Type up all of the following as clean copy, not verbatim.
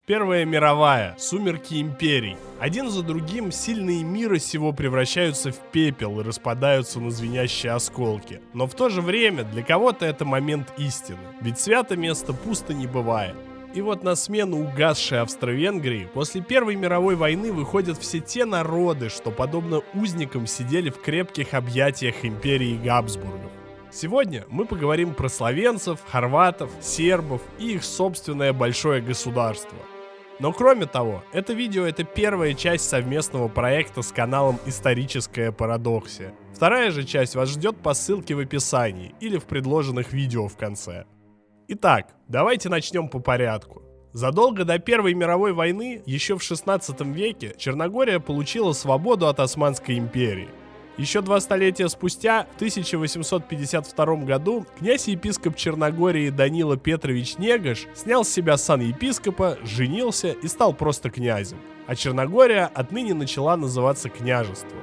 Первая мировая, сумерки империй. Один за другим сильные мира сего превращаются в пепел и распадаются на звенящие осколки. Но в то же время для кого-то это момент истины, ведь свято место пусто не бывает. И вот на смену угасшей Австро-Венгрии после Первой мировой войны выходят все те народы, что подобно узникам сидели в крепких объятиях империи Габсбургов. Сегодня мы поговорим про словенцев, хорватов, сербов и их собственное большое государство. Но кроме того, это видео — это первая часть совместного проекта с каналом «Историческая парадоксия». Вторая же часть вас ждет по ссылке в описании или в предложенных видео в конце. Итак, давайте начнем по порядку. Задолго до Первой мировой войны, еще в 16 веке, Черногория получила свободу от Османской империи. Еще 2 столетия спустя, в 1852 году, князь-епископ Черногории Данила Петрович Негаш снял с себя сан епископа, женился и стал просто князем. А Черногория отныне начала называться княжеством.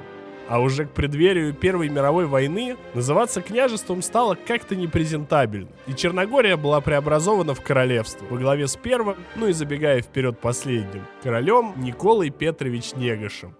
А уже к преддверию Первой мировой войны называться княжеством стало как-то непрезентабельно, и Черногория была преобразована в королевство во главе с первым, ну и забегая вперед последним, королем Николой Петрович Негашем.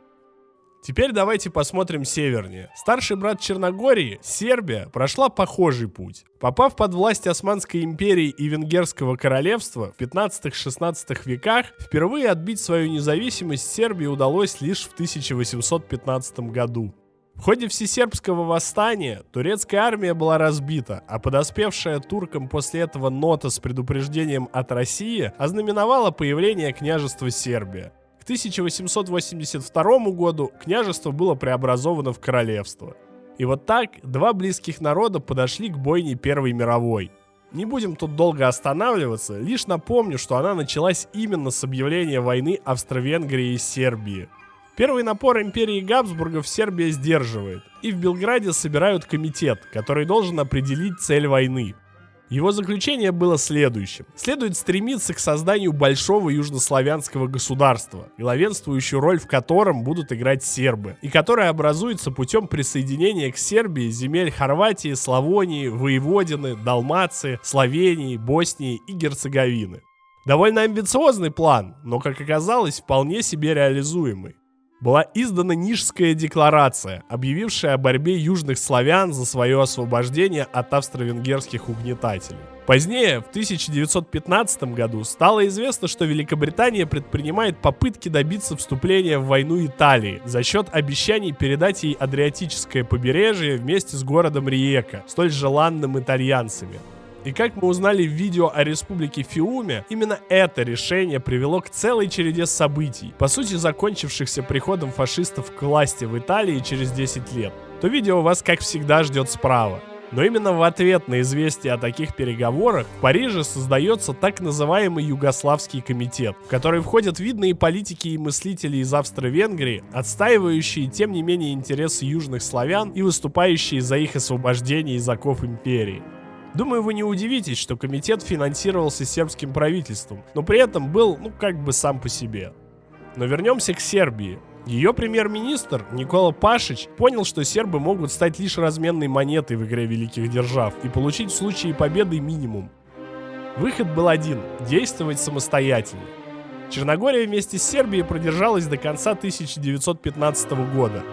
Теперь давайте посмотрим севернее. Старший брат Черногории, Сербия, прошла похожий путь. Попав под власть Османской империи и Венгерского королевства в 15-16 веках, впервые отбить свою независимость Сербии удалось лишь в 1815 году. В ходе всесербского восстания турецкая армия была разбита, а подоспевшая туркам после этого нота с предупреждением от России ознаменовала появление княжества Сербия. К 1882 году княжество было преобразовано в королевство. И вот так два близких народа подошли к бойне Первой мировой. Не будем тут долго останавливаться, лишь напомню, что она началась именно с объявления войны Австро-Венгрии и Сербии. Первый напор империи Габсбургов Сербия сдерживает, и в Белграде собирают комитет, который должен определить цель войны. Его заключение было следующим. Следует стремиться к созданию большого южнославянского государства, главенствующую роль в котором будут играть сербы, и которое образуется путем присоединения к Сербии земель Хорватии, Славонии, Воеводины, Далмации, Словении, Боснии и Герцеговины. Довольно амбициозный план, но, как оказалось, вполне себе реализуемый. Была издана Нижская декларация, объявившая о борьбе южных славян за свое освобождение от австро-венгерских угнетателей. Позднее, в 1915 году, стало известно, что Великобритания предпринимает попытки добиться вступления в войну Италии за счет обещаний передать ей Адриатическое побережье вместе с городом Риека, столь желанным итальянцами. И как мы узнали в видео о республике Фиуме, именно это решение привело к целой череде событий, по сути закончившихся приходом фашистов к власти в Италии через 10 лет. То видео вас, как всегда, ждет справа. Но именно в ответ на известие о таких переговорах в Париже создается так называемый Югославский комитет, в который входят видные политики и мыслители из Австро-Венгрии, отстаивающие тем не менее интересы южных славян и выступающие за их освобождение из оков империи. Думаю, вы не удивитесь, что комитет финансировался сербским правительством, но при этом был, как бы сам по себе. Но вернемся к Сербии. Ее премьер-министр Никола Пашич понял, что сербы могут стать лишь разменной монетой в игре великих держав и получить в случае победы минимум. Выход был один – действовать самостоятельно. Черногория вместе с Сербией продержалась до конца 1915 года.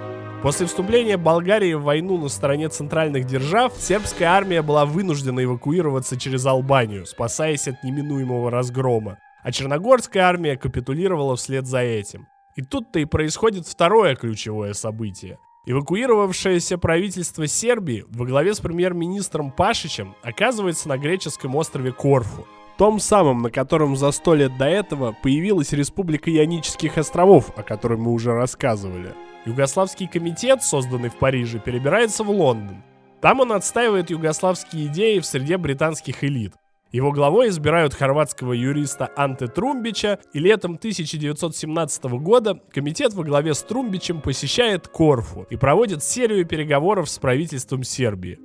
После вступления Болгарии в войну на стороне центральных держав, сербская армия была вынуждена эвакуироваться через Албанию, спасаясь от неминуемого разгрома, а черногорская армия капитулировала вслед за этим. И тут-то и происходит второе ключевое событие. Эвакуировавшееся правительство Сербии во главе с премьер-министром Пашичем оказывается на греческом острове Корфу, том самом, на котором за 100 лет до этого появилась Республика Ионических островов, о которой мы уже рассказывали. Югославский комитет, созданный в Париже, перебирается в Лондон. Там он отстаивает югославские идеи в среде британских элит. Его главой избирают хорватского юриста Анте Трумбича, и летом 1917 года комитет во главе с Трумбичем посещает Корфу и проводит серию переговоров с правительством Сербии.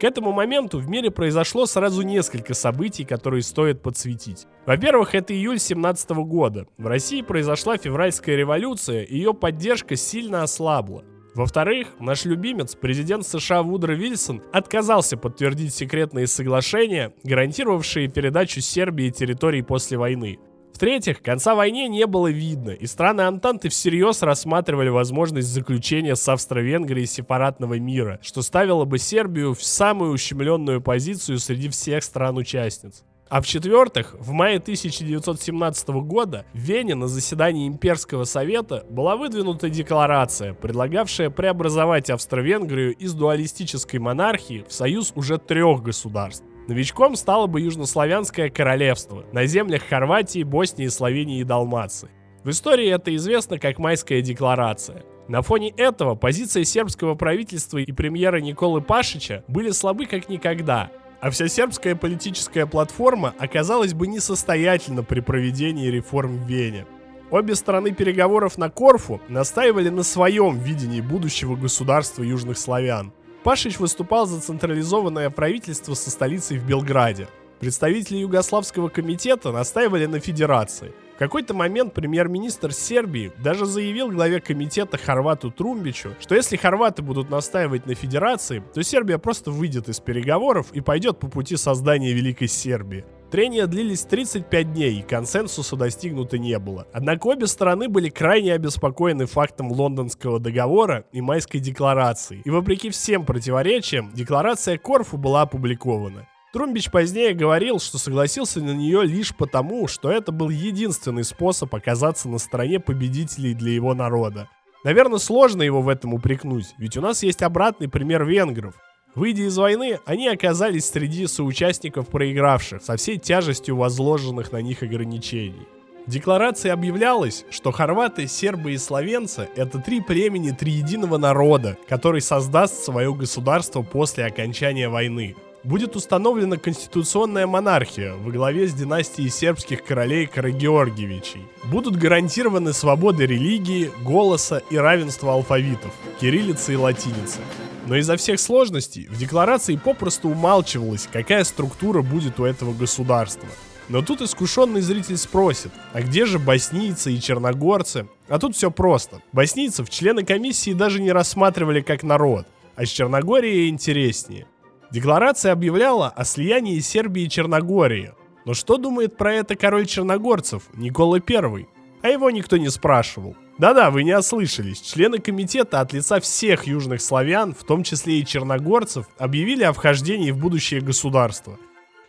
К этому моменту в мире произошло сразу несколько событий, которые стоит подсветить. Во-первых, это июль 1917 года. В России произошла февральская революция, и ее поддержка сильно ослабла. Во-вторых, наш любимец, президент США Вудро Вильсон, отказался подтвердить секретные соглашения, гарантировавшие передачу Сербии территорий после войны. В-третьих, конца войне не было видно, и страны Антанты всерьез рассматривали возможность заключения с Австро-Венгрией сепаратного мира, что ставило бы Сербию в самую ущемленную позицию среди всех стран-участниц. А в-четвертых, в мае 1917 года в Вене на заседании Имперского совета была выдвинута декларация, предлагавшая преобразовать Австро-Венгрию из дуалистической монархии в союз уже 3 государств. Новичком стало бы Южнославянское королевство на землях Хорватии, Боснии, Словении и Далмации. В истории это известно как Майская декларация. На фоне этого позиции сербского правительства и премьера Николы Пашича были слабы как никогда, а вся сербская политическая платформа оказалась бы несостоятельна при проведении реформ в Вене. Обе стороны переговоров на Корфу настаивали на своем видении будущего государства южных славян. Пашич выступал за централизованное правительство со столицей в Белграде. Представители Югославского комитета настаивали на федерации. В какой-то момент премьер-министр Сербии даже заявил главе комитета хорвату Трумбичу, что если хорваты будут настаивать на федерации, то Сербия просто выйдет из переговоров и пойдет по пути создания Великой Сербии. Трения длились 35 дней, и консенсуса достигнуто не было. Однако обе стороны были крайне обеспокоены фактом Лондонского договора и Майской декларации, и вопреки всем противоречиям, декларация Корфу была опубликована. Трумбич позднее говорил, что согласился на нее лишь потому, что это был единственный способ оказаться на стороне победителей для его народа. Наверное, сложно его в этом упрекнуть, ведь у нас есть обратный пример венгров. Выйдя из войны, они оказались среди соучастников проигравших, со всей тяжестью возложенных на них ограничений. В декларации объявлялось, что хорваты, сербы и словенцы – это 3 племени триединого народа, который создаст свое государство после окончания войны. Будет установлена конституционная монархия во главе с династией сербских королей Карагеоргиевичей. Будут гарантированы свободы религии, голоса и равенство алфавитов – кириллицы и латиницы. Но из-за всех сложностей в декларации попросту умалчивалось, какая структура будет у этого государства. Но тут искушенный зритель спросит, а где же боснийцы и черногорцы? А тут все просто. Боснийцев члены комиссии даже не рассматривали как народ, а с Черногорией интереснее. Декларация объявляла о слиянии Сербии и Черногории. Но что думает про это король черногорцев, Никола I? А его никто не спрашивал. Да-да, вы не ослышались. Члены комитета от лица всех южных славян, в том числе и черногорцев, объявили о вхождении в будущее государство.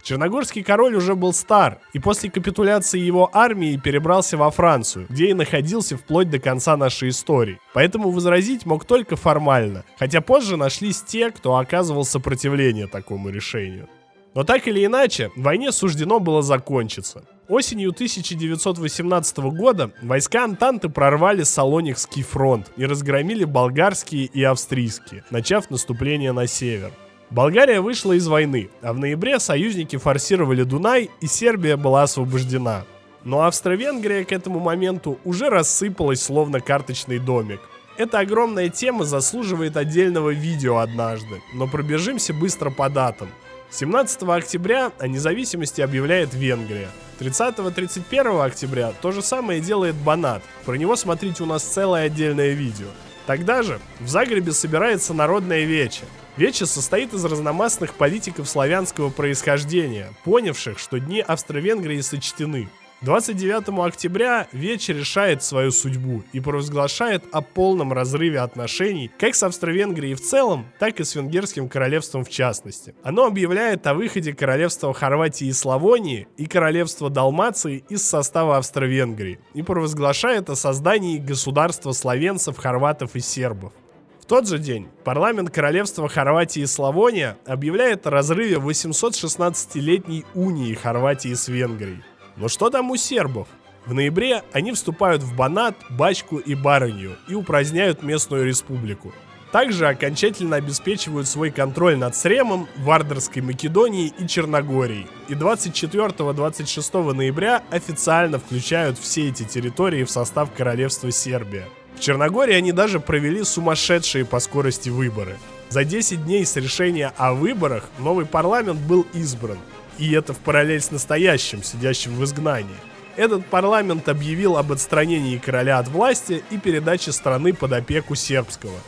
Черногорский король уже был стар, и после капитуляции его армии перебрался во Францию, где и находился вплоть до конца нашей истории. Поэтому возразить мог только формально, хотя позже нашлись те, кто оказывал сопротивление такому решению. Но так или иначе, войне суждено было закончиться. Осенью 1918 года войска Антанты прорвали Салоникский фронт и разгромили болгарские и австрийские, начав наступление на север. Болгария вышла из войны, а в ноябре союзники форсировали Дунай, и Сербия была освобождена. Но Австро-Венгрия к этому моменту уже рассыпалась, словно карточный домик. Эта огромная тема заслуживает отдельного видео однажды, но пробежимся быстро по датам. 17 октября о независимости объявляет Венгрия. 30-31 октября то же самое делает Банат. Про него смотрите, у нас целое отдельное видео. Тогда же в Загребе собирается народное вече. Вече состоит из разномастных политиков славянского происхождения, понявших, что дни Австро-Венгрии сочтены. 29 октября Вече решает свою судьбу и провозглашает о полном разрыве отношений как с Австро-Венгрией в целом, так и с Венгерским королевством в частности. Оно объявляет о выходе королевства Хорватии и Славонии и королевства Далмации из состава Австро-Венгрии и провозглашает о создании государства словенцев, хорватов и сербов. В тот же день парламент королевства Хорватии и Славония объявляет о разрыве 816-летней унии Хорватии с Венгрией. Но что там у сербов? В ноябре они вступают в Банат, Бачку и Баранью и упраздняют местную республику. Также окончательно обеспечивают свой контроль над Сремом, Вардарской Македонией и Черногорией. И 24-26 ноября официально включают все эти территории в состав королевства Сербия. В Черногории они даже провели сумасшедшие по скорости выборы. За 10 дней с решения о выборах новый парламент был избран. И это в параллель с настоящим, сидящим в изгнании. Этот парламент объявил об отстранении короля от власти и передаче страны под опеку сербского.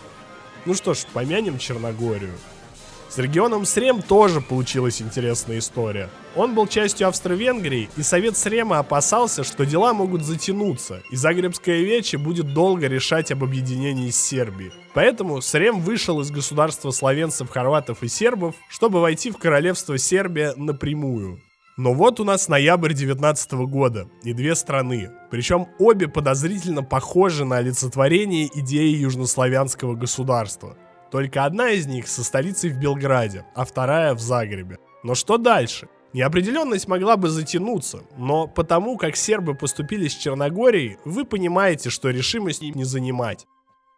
Ну что ж, помянем Черногорию. С регионом Срем тоже получилась интересная история. Он был частью Австро-Венгрии, и Совет Срема опасался, что дела могут затянуться, и Загребское вече будет долго решать об объединении с Сербией. Поэтому Срем вышел из государства словенцев, хорватов и сербов, чтобы войти в королевство Сербия напрямую. Но вот у нас ноябрь 19 года и две страны, причем обе подозрительно похожи на олицетворение идеи южнославянского государства. Только одна из них со столицей в Белграде, а вторая в Загребе. Но что дальше? Неопределенность могла бы затянуться, но потому как сербы поступили с Черногорией, вы понимаете, что решимость им не занимать.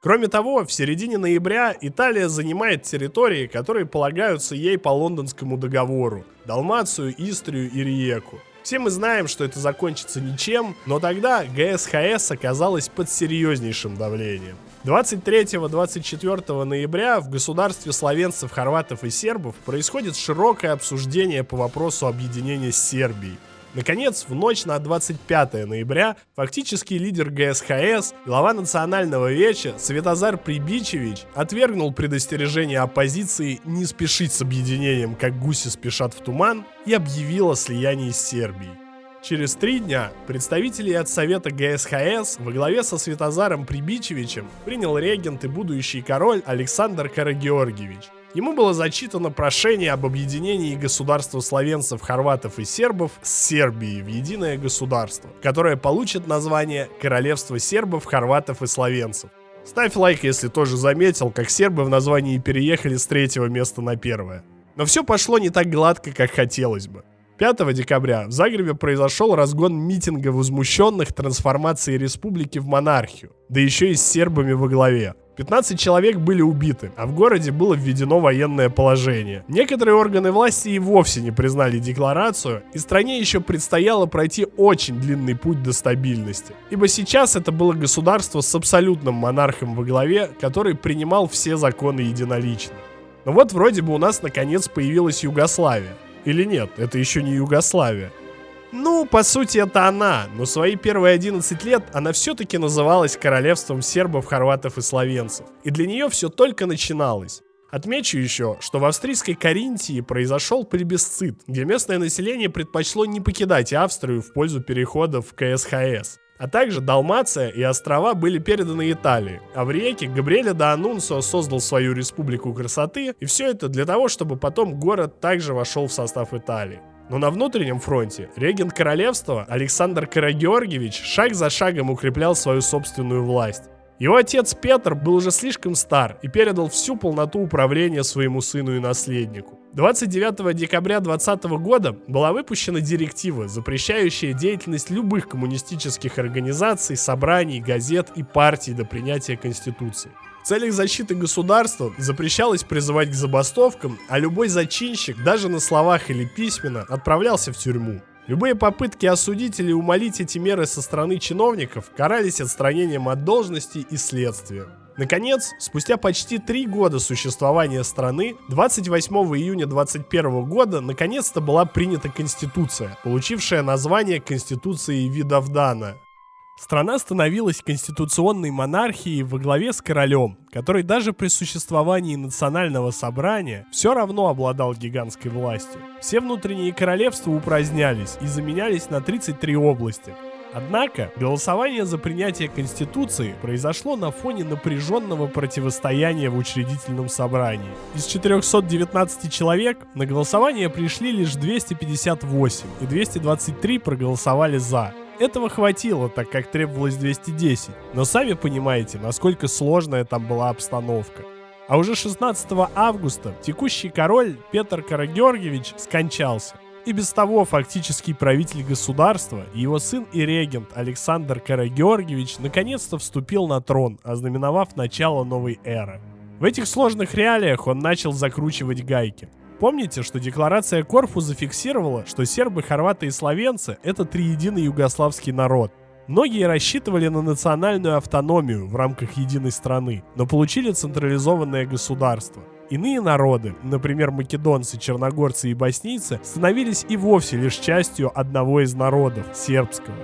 Кроме того, в середине ноября Италия занимает территории, которые полагаются ей по Лондонскому договору – Далмацию, Истрию и Риеку. Все мы знаем, что это закончится ничем, но тогда ГСХС оказалась под серьезнейшим давлением. 23-24 ноября в государстве словенцев, хорватов и сербов происходит широкое обсуждение по вопросу объединения с Сербией. Наконец, в ночь на 25 ноября фактический лидер ГСХС, глава национального веча Светозар Прибичевич отвергнул предостережение оппозиции не спешить с объединением, как гуси спешат в туман, и объявил о слиянии с Сербией. Через 3 дня представители от Совета ГСХС во главе со Светозаром Прибичевичем принял регент и будущий король Александр Карагеоргиевич. Ему было зачитано прошение об объединении государства словенцев, хорватов и сербов с Сербией в единое государство, которое получит название Королевство сербов, хорватов и словенцев. Ставь лайк, если тоже заметил, как сербы в названии переехали с 3-го места на 1-е. Но все пошло не так гладко, как хотелось бы. 5 декабря в Загребе произошел разгон митинга возмущенных трансформацией республики в монархию, да еще и с сербами во главе. 15 человек были убиты, а в городе было введено военное положение. Некоторые органы власти и вовсе не признали декларацию, и стране еще предстояло пройти очень длинный путь до стабильности. Ибо сейчас это было государство с абсолютным монархом во главе, который принимал все законы единолично. Но вот вроде бы у нас наконец появилась Югославия. Или нет, это еще не Югославия. Ну, по сути, это она, но свои первые 11 лет она все-таки называлась королевством сербов, хорватов и словенцев. И для нее все только начиналось. Отмечу еще, что в австрийской Каринтии произошел плебисцит, где местное население предпочло не покидать Австрию в пользу перехода в КСХС. А также Далмация и острова были переданы Италии, а в Риеке Габриэле да Анунцио создал свою республику красоты, и все это для того, чтобы потом город также вошел в состав Италии. Но на внутреннем фронте регент королевства Александр Карагеоргиевич шаг за шагом укреплял свою собственную власть. Его отец Петр был уже слишком стар и передал всю полноту управления своему сыну и наследнику. 29 декабря 2020 года была выпущена директива, запрещающая деятельность любых коммунистических организаций, собраний, газет и партий до принятия Конституции. В целях защиты государства запрещалось призывать к забастовкам, а любой зачинщик, даже на словах или письменно, отправлялся в тюрьму. Любые попытки осудить или умалить эти меры со стороны чиновников карались отстранением от должности и следствием. Наконец, спустя почти 3 года существования страны, 28 июня 2021 года наконец-то была принята Конституция, получившая название Конституции Видовдана. Страна становилась конституционной монархией во главе с королем, который даже при существовании национального собрания все равно обладал гигантской властью. Все внутренние королевства упразднялись и заменялись на 33 области. Однако голосование за принятие Конституции произошло на фоне напряженного противостояния в учредительном собрании. Из 419 человек на голосование пришли лишь 258, и 223 проголосовали «за». Этого хватило, так как требовалось 210, но сами понимаете, насколько сложная там была обстановка. А уже 16 августа текущий король Петр Карагеоргиевич скончался. И без того фактический правитель государства, его сын и регент Александр Карагеоргиевич наконец-то вступил на трон, ознаменовав начало новой эры. В этих сложных реалиях он начал закручивать гайки. Помните, что декларация Корфу зафиксировала, что сербы, хорваты и словенцы – это триединый югославский народ. Многие рассчитывали на национальную автономию в рамках единой страны, но получили централизованное государство. Иные народы, например, македонцы, черногорцы и боснийцы, становились и вовсе лишь частью одного из народов – сербского.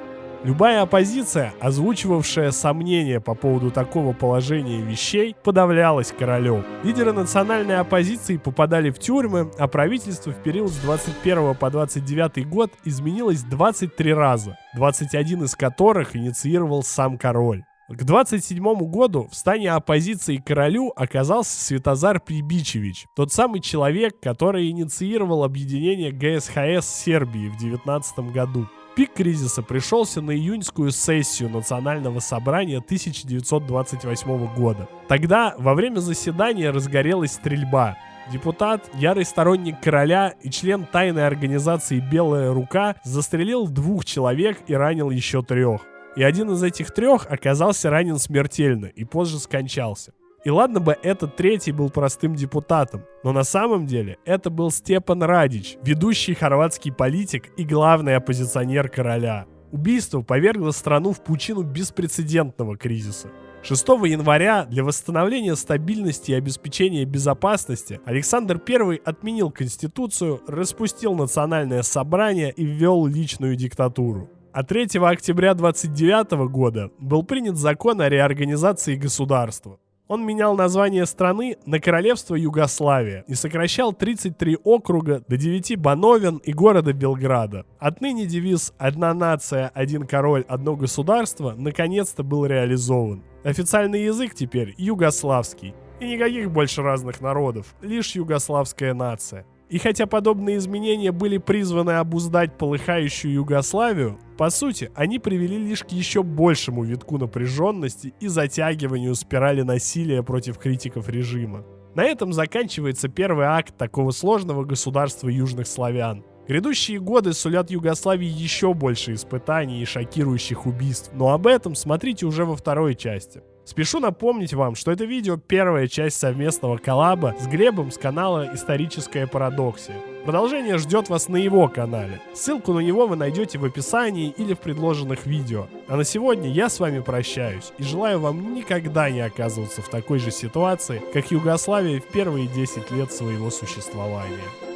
Любая оппозиция, озвучивавшая сомнения по поводу такого положения вещей, подавлялась королем. Лидеры национальной оппозиции попадали в тюрьмы, а правительство в период с 21 по 29 год изменилось 23 раза, 21 из которых инициировал сам король. К 27 году в стане оппозиции к королю оказался Святозар Прибичевич, тот самый человек, который инициировал объединение ГСХС Сербии в 19 году. Пик кризиса пришелся на июньскую сессию Национального собрания 1928 года. Тогда во время заседания разгорелась стрельба. Депутат, ярый сторонник короля и член тайной организации «Белая рука» застрелил 2 человек и ранил еще 3. И один из этих 3 оказался ранен смертельно и позже скончался. И ладно бы этот 3-й был простым депутатом, но на самом деле это был Степан Радич, ведущий хорватский политик и главный оппозиционер короля. Убийство повергло страну в пучину беспрецедентного кризиса. 6 января для восстановления стабильности и обеспечения безопасности Александр I отменил Конституцию, распустил Национальное собрание и ввел личную диктатуру. А 3 октября 1929 года был принят закон о реорганизации государства. Он менял название страны на Королевство Югославия и сокращал 33 округа до 9 бановен и города Белграда. Отныне девиз «Одна нация, один король, одно государство» наконец-то был реализован. Официальный язык теперь югославский. И никаких больше разных народов, лишь югославская нация. И хотя подобные изменения были призваны обуздать полыхающую Югославию, по сути, они привели лишь к еще большему витку напряженности и затягиванию спирали насилия против критиков режима. На этом заканчивается первый акт такого сложного государства южных славян. Грядущие годы сулят Югославии еще больше испытаний и шокирующих убийств, но об этом смотрите уже во второй части. Спешу напомнить вам, что это видео первая часть совместного коллаба с Глебом с канала «Историческая парадоксия». Продолжение ждет вас на его канале. Ссылку на него вы найдете в описании или в предложенных видео. А на сегодня я с вами прощаюсь и желаю вам никогда не оказываться в такой же ситуации, как Югославия в первые 10 лет своего существования.